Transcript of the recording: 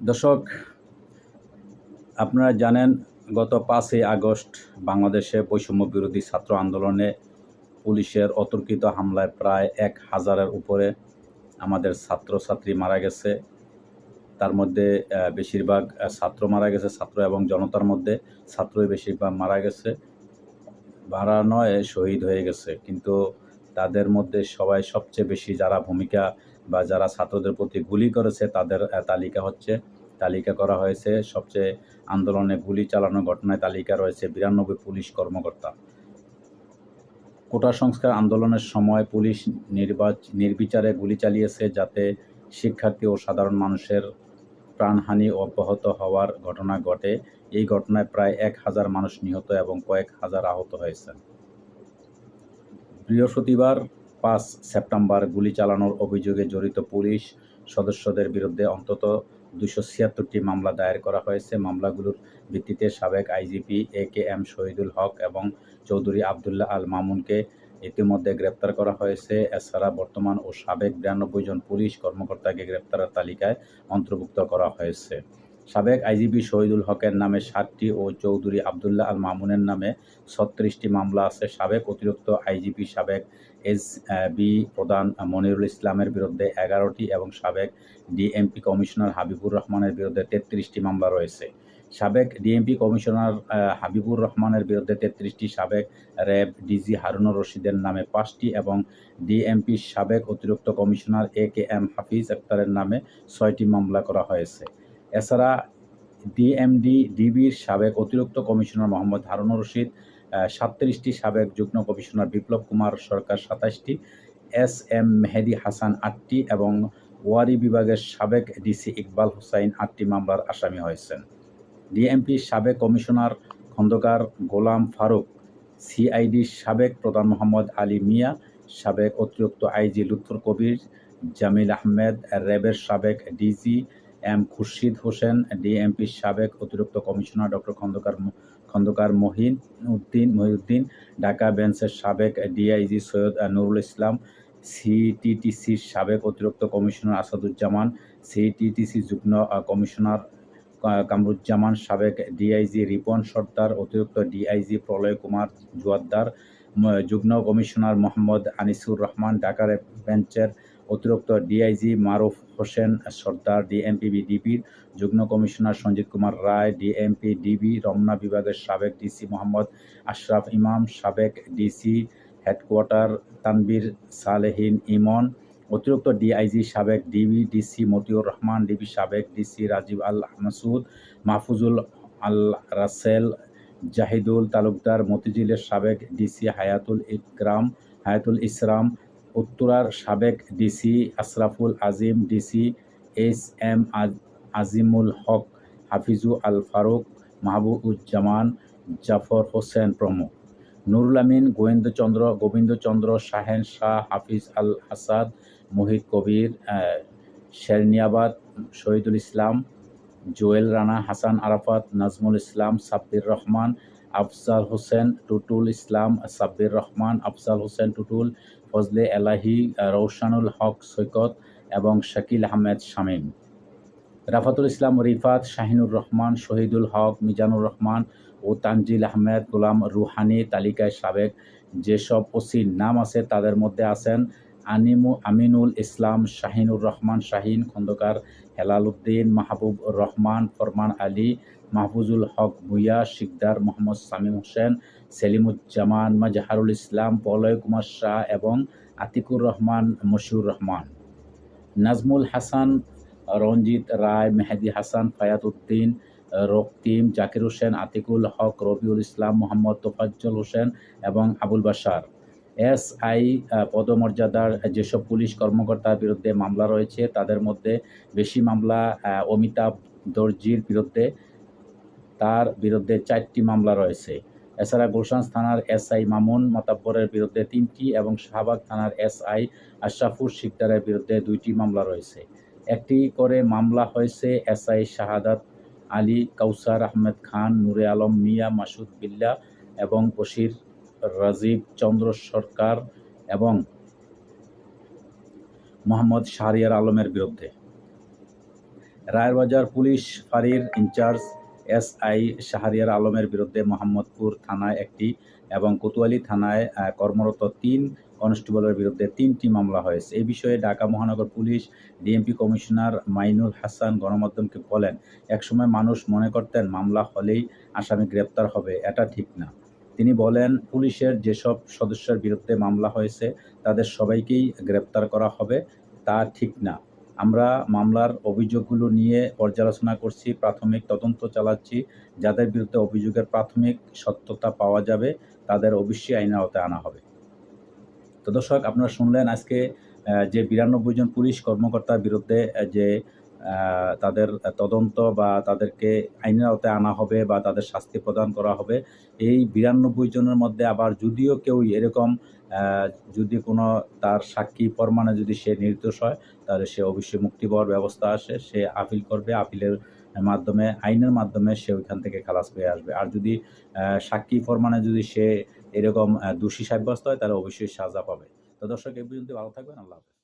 দর্শক, আপনারা জানেন গত 5ই আগস্ট বাংলাদেশে বৈষম্য বিরোধী ছাত্র আন্দোলনে পুলিশের অতর্কিত হামলায় প্রায় 1000-এর উপরে আমাদের ছাত্রছাত্রী মারা গেছে। তার মধ্যে বেশিরভাগ ছাত্র মারা গেছে, ছাত্র এবং জনতার মধ্যে ছাত্রই বেশিরভাগ মারা গেছে, মারা নয় শহীদ হয়ে গেছে। কিন্তু তাদের মধ্যে সবচেয়ে বেশি যারা ভূমিকা বা যারা ছাত্রদের প্রতি গুলি করেছে তাদের তালিকা করা হয়েছে। সবচেয়ে আন্দোলনে গুলি চালানোর ঘটনায় তালিকা রয়েছে 92 পুলিশ কর্মকর্তা। কোটা সংস্কার আন্দোলনের সময় পুলিশ নির্বিচারে গুলি চালিয়েছে যাতে শিক্ষার্থী ও সাধারণ মানুষের প্রাণহানি অব্যাহত হওয়ার ঘটনা ঘটে। এই ঘটনায় প্রায় 1000 মানুষ নিহত এবং কয়েক হাজার আহত হয়েছেন। বৃহস্পতিবার 5 সেপ্টেম্বর গুলি চালানোর অভিযোগে জড়িত পুলিশ সদস্যদের বিরুদ্ধে অন্তত 276টি মামলা দায়ের করা হয়েছে। মামলাগুলোর ভিত্তিতে সাবেক আইজিপি AKM শহীদুল হক এবং চৌধুরী আবদুল্লাহ আল মামুনকে ইতিমধ্যে গ্রেপ্তার করা হয়েছে। এছাড়া বর্তমান ও সাবেক 92 জন পুলিশ কর্মকর্তাকে গ্রেপ্তারের তালিকায় অন্তর্ভুক্ত করা হয়েছে। সাবেক আইজিপি শহীদুল হকের নামে 7টি ও চৌধুরী আবদুল্লাহ আল মামুনের নামে 36টি মামলা আছে। সাবেক অতিরিক্ত আইজিপি সাবেক SB প্রধান মনিরুল ইসলামের বিরুদ্ধে 11টি এবং সাবেক ডিএমপি কমিশনার হাবিবুর রহমানের বিরুদ্ধে 33টি মামলা রয়েছে। সাবেক ডিএমপি কমিশনার হাবিবুর রহমানের বিরুদ্ধে 33টি, সাবেক র্যাব ডিজি হারুনুর রশিদের নামে 5টি এবং ডিএমপির সাবেক অতিরিক্ত কমিশনার AKM হাফিজ আক্তারের নামে 6টি মামলা করা হয়েছে। এছাড়া ডিবির সাবেক অতিরিক্ত কমিশনার মোহাম্মদ হারুনুর রশিদ 37টি, সাবেক যুগ্ম কমিশনার বিপ্লব কুমার সরকার 27টি, SM মেহেদি হাসান 8টি এবং ওয়ারি বিভাগের সাবেক ডিসি ইকবাল হোসাইন 8টি মামলার আসামি হয়েছেন। ডিএমপির সাবেক কমিশনার খন্দকার গোলাম ফারুক, সিআইডির সাবেক প্রধান মোহাম্মদ আলী মিয়া, সাবেক অতিরিক্ত আইজি লুৎফর কবির, জামিল আহমেদ, র্যাবের সাবেক ডিজি খুরশিদ হোসেন, ডিএমপির সাবেক অতিরিক্ত কমিশনার ডক্টর খন্দকার মহিউদ্দিন, ঢাকা বেঞ্চের সাবেক ডিআইজি সৈয়দ নুরুল ইসলাম, সিটিটিসির সাবেক অতিরিক্ত কমিশনার আসাদুজ্জামান, সিটিটিসি যুগ্ম কমিশনার কামরুজ্জামান, সাবেক ডিআইজি রিপন সর্দার, অতিরিক্ত ডিআইজি প্রলয় কুমার জোয়ারদার, যুগ্ম কমিশনার মোহাম্মদ আনিসুর রহমান, ঢাকা বেঞ্চের অতিরিক্ত ডিআইজি মারুফ হোসেন সর্দার, ডিএমপি ডিবির যুগ্ম commissioner Sanjit Kumar Roy, DMP DB Ramna বিভাগের সাবেক ডিসি মোহাম্মদ আশরাফ ইমাম, সাবেক ডিসি হেডকোয়ার্টার তানবীর সালেহীন ইমন, অতিরিক্ত ডিআইজি সাবেক DB DC Motiur Rahman, DB সাবেক ডিসি রাজীব আল মাসুদ, মাহফুজুল আল রাসেল, জাহিদুল তালুকদার, মতিঝিলের সাবেক ডিসি হায়াতুল ইসলাম, উত্তরার সাবেক DC Ashraful Azim, DC SM Azimul Haque, হাফিজু Al Faruk, Mahbubuzzaman, Zafar Hossain প্রমুখ। নুরুল আমিন, গোবিন্দচন্দ্র, শাহেন শাহ, হাফিজ আল আসাদ, মুহিত কবির, শেরনিয়াবাদ, শহীদুল ইসলাম, জোয়েল রানা, হাসান আরাফাত, নাজমুল ইসলাম, সাব্বির রহমান, আফজাল হোসেন, টুটুল ইসলাম, সাব্বির রহমান, আফজাল হোসেন টুটুল, ফজলে এলাহি, রৌশানুল হক সৈকত এবং শাকিল আহমেদ শামীম। রাফাতুল ইসলাম রিফাত, শাহিনুর রহমান, শহীদুল হক, মিজানুর রহমান ও তানজিল আহমেদ, গোলাম রুহানি। তালিকায় সাবেক যেসব ওসির নাম আছে তাদের মধ্যে আছেন আমিনুল ইসলাম, শাহিনুর রহমান শাহিন, খন্দকার হেলাল উদ্দিন, মাহবুব রহমান, ফরমান আলী, মাহফুজুল হক ভুইয়া, শিকদার মোহাম্মদ সামিম হোসেন, সেলিমুজ্জামান, মাজহারুল ইসলাম, প্রলয় কুমার শাহ এবং আতিকুর রহমান মশিউর রহমান। নাজমুল হাসান, রঞ্জিত রায়, মেহেদি হাসান, ফায়াত উদ্দিন, রক্তিম, জাকির হোসেন, আতিকুল হক, রবিউল ইসলাম, মোহাম্মদ তোফাজ্জল হোসেন এবং আবুল বাশার। SI পদমর্যাদার যেসব পুলিশ কর্মকর্তার বিরুদ্ধে মামলা রয়েছে তাদের মধ্যে বেশি মামলা অমিতাভ দর্জির বিরুদ্ধে, তার বিরুদ্ধে 4টি মামলা রয়েছে। এছাড়া গুলশান থানার SI মামুন মাতাব্বরের বিরুদ্ধে 3টি এবং শাহবাগ থানার SI আশরাফুর শিকদারের বিরুদ্ধে 2টি মামলা রয়েছে। একটি করে মামলা হয়েছে SI শাহাদাত আলী, কাউসার আহমেদ খান, নূরে আলম মিয়া, মাসুদ বিল্লাহ এবং বশির রাজীব চন্দ্র সরকার এবং মোহাম্মদ শাহরিয়ার আলমের বিরুদ্ধে। রায়েরবাজার পুলিশ ফাঁড়ির ইনচার্জ এসআই শাহরিয়ার আলমের বিরুদ্ধে মোহাম্মদপুর থানায় একটি এবং কোতোয়ালি থানায় কর্মরত ৩ কনস্টেবলের বিরুদ্ধে ৩টি মামলা হয়েছে। এ বিষয়ে ঢাকা মহানগর police DMP commissioner Mainul Hasan গণমাধ্যমকে বলেন, একসময় মানুষ মনে করতেন মামলা হলেই আসামি গ্রেপ্তার হবে, এটা ঠিক না। তিনি বলেন, পুলিশের যেসব সদস্যের বিরুদ্ধে মামলা হয়েছে তাদের সবাইকেই গ্রেপ্তার করা হবে, তা ঠিক না। আমরা মামলার অভিযোগগুলো নিয়ে পর্যালোচনা করছি, প্রাথমিক তদন্ত চালাচ্ছি। যাদের বিরুদ্ধে অভিযোগের প্রাথমিক সত্যতা পাওয়া যাবে তাদের অবশ্যই আইনের আওতায় আনা হবে। তো দর্শক, আপনারা শুনলেন আজকে যে ৯২ জন পুলিশ কর্মকর্তার বিরুদ্ধে যে তাদের তদন্ত বা তাদেরকে আইনের আওতায় আনা হবে বা তাদের শাস্তি প্রদান করা হবে। এই ৯২ জনের মধ্যে আবার যদিও কেউ এরকম যদি কোনো তার সাক্ষী প্রমাণে যদি সে নির্দোষ হয় তাহলে সে অবশ্যই মুক্তি পাওয়ার ব্যবস্থা আসে। সে আপিল করবে, আপিলের মাধ্যমে আইনের মাধ্যমে সে ওইখান থেকে খালাস পেয়ে আসবে। আর যদি সাক্ষী প্রমাণে যদি সে এরকম দোষী সাব্যস্ত হয় তাহলে অবশ্যই সাজা পাবে। তো দর্শক, এই পর্যন্ত ভালো থাকবেন। আল্লাহ হাফেজ।